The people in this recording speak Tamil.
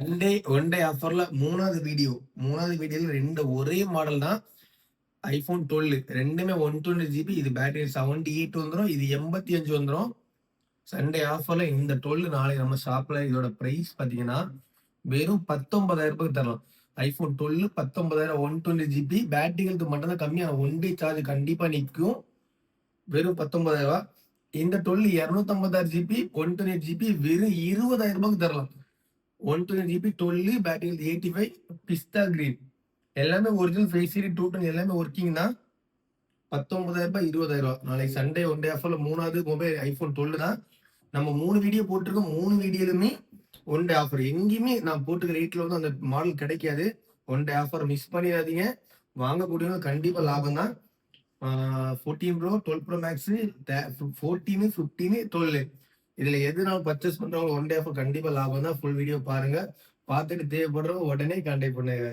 ஒன் டே ஆஃபர்ல மூணாவது வீடியோல ரெண்டு ஒரே மாடல் தான். ஐபோன் 12 ரெண்டுமே 120 GB. இது பேட்டரி 78 வந்துடும், இது 85 வந்துடும். சண்டே ஆஃபர்ல இந்த 12 நாளைக்கு நம்ம ஷாப்ல இதோட பிரைஸ் பாத்தீங்கன்னா வெறும் 19,000 ரூபாய்க்கு தரலாம். IPhone 12 19,000 120 GB. பேட்டரி ஹெல்த் மட்டும் தான் கம்மியான ஒன் டே சார்ஜ் கண்டிப்பா நிற்கும். வெறும் 19,000 ரூபாய். இந்த 12 256 GB 128 GB வெறும் 20,000 ரூபாய்க்கு தரலாம். 120 GB 12 பேட்டரி ஹெல்த் 85 பிஸ்தா கிரீன் எல்லாமே ஒரிஜினல் ஃபேஸ் சீரி 210 எல்லாமே ஒர்க்கிங் தான். 19,000 ரூபாய் 20,000 ரூபாய். நாளைக்கு சண்டே ஒன் டே ஆஃபர்ல மூணாவது மொபைல் ஐபோன் 12 தான். நம்ம 3 வீடியோ போட்டிருக்கோம். 3 வீடியோலுமே ஒன் டே ஆஃபர். எங்கேயுமே நான் போட்டுக்க ரேட்ல வந்து அந்த மாடல் கிடைக்காது. ஒன் டே ஆஃபர் மிஸ் பண்ணிடாதீங்க. வாங்கக்கூடியவங்க கண்டிப்பா லாபம் தான். 14 ப்ரோ 12 ப்ரோ மேக்ஸ் 14 15 12 இதுல எதுனாலும் பர்ச்சேஸ் பண்றவங்க ஒன் டே ஆஃபர் கண்டிப்பா லாபம் தான். ஃபுல் வீடியோ பாருங்க. பார்த்துட்டு தேவைப்படுறவங்க உடனே கான்டாக்ட் பண்ணுங்க.